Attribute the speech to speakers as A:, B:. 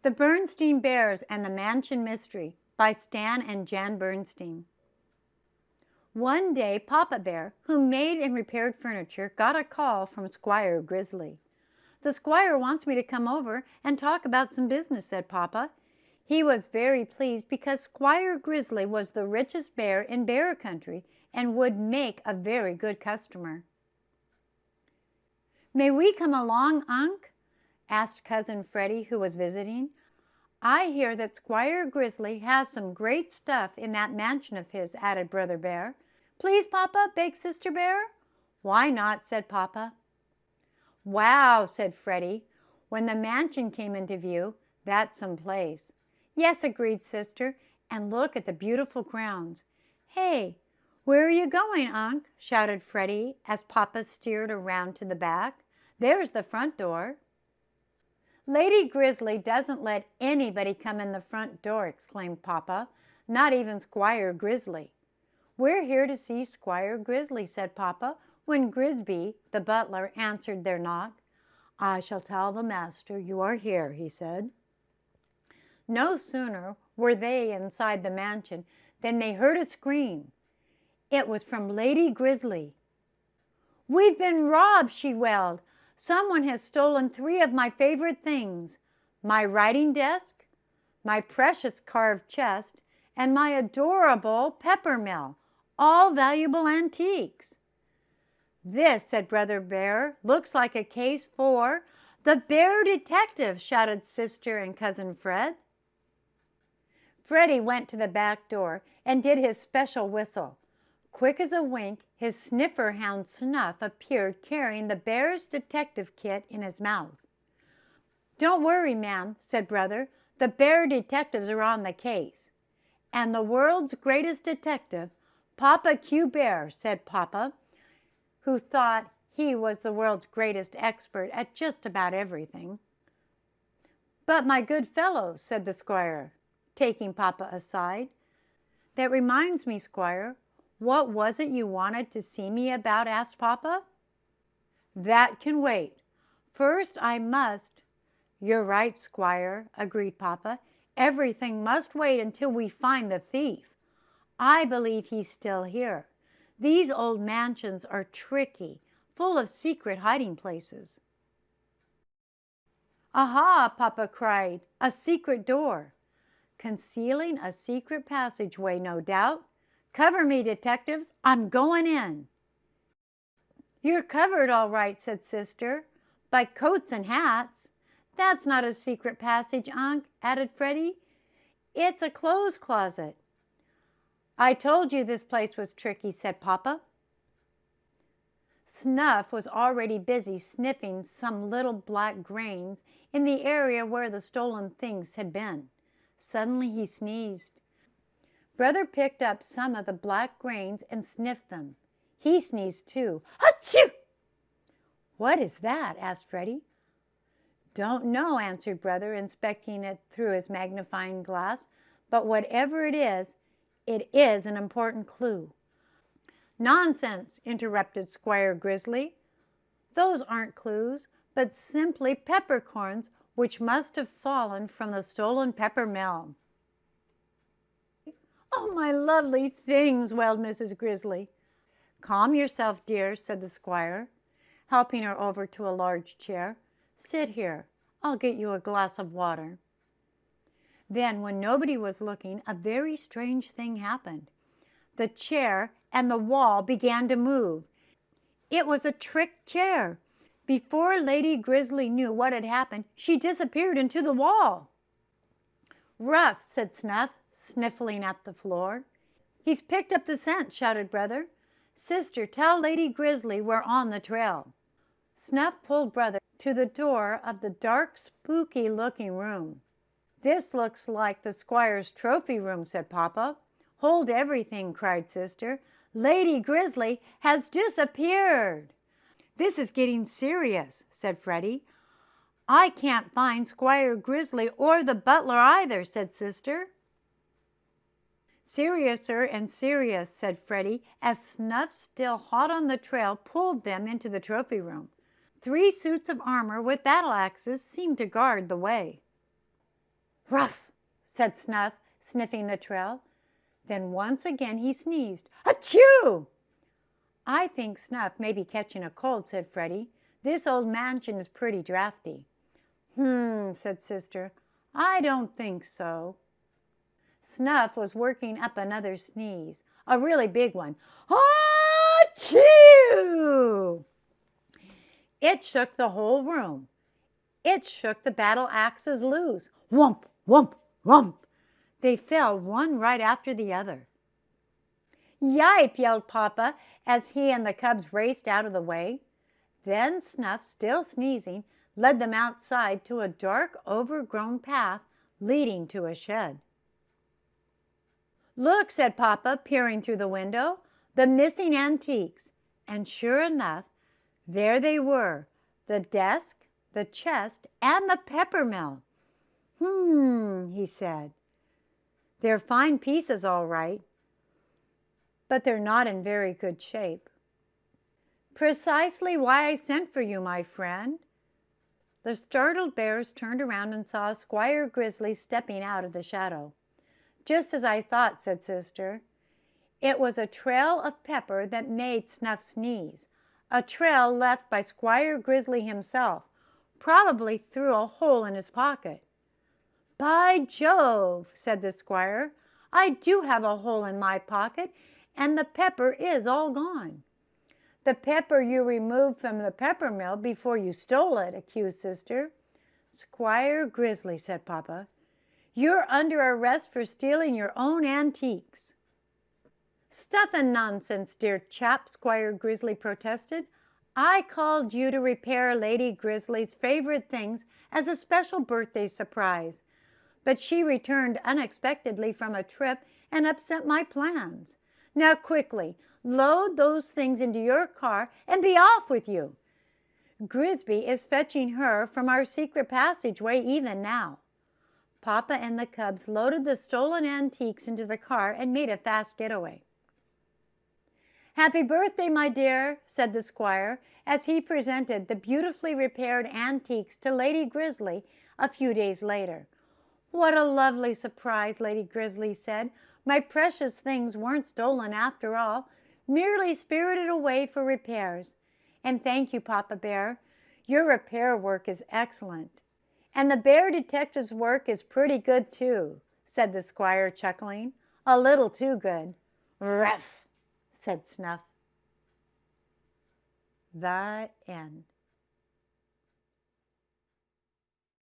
A: The Berenstain Bears and the Mansion Mystery by Stan and Jan Berenstain. One day, Papa Bear, who made and repaired furniture, got a call from Squire Grizzly. "The squire wants me to come over and talk about some business," said Papa. He was very pleased because Squire Grizzly was the richest bear in Bear Country and would make a very good customer. "May we come along, Unc?" asked Cousin Freddie, who was visiting. "I hear that Squire Grizzly has some great stuff in that mansion of his," added Brother Bear. "Please, Papa," begged Sister Bear. "Why not?" said Papa. "Wow," said Freddie. When the mansion came into view, "That's some place." "Yes," agreed Sister, "and look at the beautiful grounds." "Hey, where are you going, Unc?" shouted Freddie as Papa steered around to the back. "There's the front door." "Lady Grizzly doesn't let anybody come in the front door," exclaimed Papa, "not even Squire Grizzly." "We're here to see Squire Grizzly," said Papa, when Grisby, the butler, answered their knock. "I shall tell the master you are here," he said. No sooner were they inside the mansion than they heard a scream. It was from Lady Grizzly. "We've been robbed," she wailed. "Someone has stolen 3 of my favorite things, my writing desk, my precious carved chest, and my adorable pepper mill, all valuable antiques." "This," said Brother Bear, "looks like a case for the Bear Detective," shouted Sister and Cousin Fred. Freddie went to the back door and did his special whistle. Quick as a wink, his sniffer hound Snuff appeared carrying the Bear's detective kit in his mouth. "Don't worry, ma'am," said Brother. "The Bear detectives are on the case." "And the world's greatest detective, Papa Q. Bear," said Papa, who thought he was the world's greatest expert at just about everything. "But my good fellow," said the squire, taking Papa aside. "That reminds me, Squire, what was it you wanted to see me about?" asked Papa. "That can wait. First I must—" "You're right, Squire," agreed Papa. "Everything must wait until we find the thief. I believe he's still here. These old mansions are tricky, full of secret hiding places." "Aha!" Papa cried. "A secret door. Concealing a secret passageway, no doubt. Cover me, detectives. I'm going in." "You're covered all right," said Sister, "by coats and hats." "That's not a secret passage, Unc," added Freddie. "It's a clothes closet." "I told you this place was tricky," said Papa. Snuff was already busy sniffing some little black grains in the area where the stolen things had been. Suddenly he sneezed. Brother picked up some of the black grains and sniffed them. He sneezed too. "Achoo!" "What is that?" asked Freddie. "Don't know," answered Brother, inspecting it through his magnifying glass. "But whatever it is an important clue." "Nonsense," interrupted Squire Grizzly. "Those aren't clues, but simply peppercorns which must have fallen from the stolen pepper mill." "Oh, my lovely things!" wailed Mrs. Grizzly. "Calm yourself, dear," said the squire, helping her over to a large chair. "Sit here. I'll get you a glass of water." Then, when nobody was looking, a very strange thing happened. The chair and the wall began to move. It was a trick chair. Before Lady Grizzly knew what had happened, she disappeared into the wall. "Rough," said Snuff, sniffling at the floor. "He's picked up the scent," shouted Brother. "Sister, tell Lady Grizzly we're on the trail." Snuff pulled Brother to the door of the dark, spooky-looking room. "This looks like the squire's trophy room," said Papa. "Hold everything," cried Sister. "Lady Grizzly has disappeared." "This is getting serious," said Freddie. "I can't find Squire Grizzly or the butler either," said Sister. "Seriouser and serious," said Freddie, as Snuff, still hot on the trail, pulled them into the trophy room. 3 suits of armor with battle axes seemed to guard the way. Ruff, said Snuff, sniffing the trail. Then once again he sneezed. Achoo! I think Snuff may be catching a cold, said Freddie. This old mansion is pretty drafty. Said Sister. I don't think so. Snuff was working up another sneeze, a really big one. Achoo! It shook the whole room. It shook the battle axes loose. Whump, whump, whump. They fell one right after the other. Yipe, yelled Papa as he and the cubs raced out of the way. Then Snuff, still sneezing, led them outside to a dark, overgrown path leading to a shed. Look, said Papa, peering through the window, the missing antiques. And sure enough, there they were, the desk, the chest, and the pepper mill. He said. They're fine pieces, all right, but they're not in very good shape. Precisely why I sent for you, my friend. The startled bears turned around and saw Squire Grizzly stepping out of the shadow. Just as I thought, said Sister. It was a trail of pepper that made Snuff sneeze, a trail left by Squire Grizzly himself, probably through a hole in his pocket. By Jove, said the squire, I do have a hole in my pocket, and the pepper is all gone. The pepper you removed from the pepper mill before you stole it, accused Sister. Squire Grizzly, said Papa, you're under arrest for stealing your own antiques. Stuff and nonsense, dear chap, Squire Grizzly protested. I called you to repair Lady Grizzly's favorite things as a special birthday surprise, but she returned unexpectedly from a trip and upset my plans. Now quickly, load those things into your car and be off with you. Grisby is fetching her from our secret passageway even now. Papa and the cubs loaded the stolen antiques into the car and made a fast getaway. Happy birthday, my dear, said the squire as he presented the beautifully repaired antiques to Lady Grizzly a few days later. What a lovely surprise, Lady Grizzly said. My precious things weren't stolen after all, merely spirited away for repairs. And thank you, Papa Bear. Your repair work is excellent. And the bear detective's work is pretty good, too, said the squire, chuckling. A little too good. Ruff, said Snuff. The end.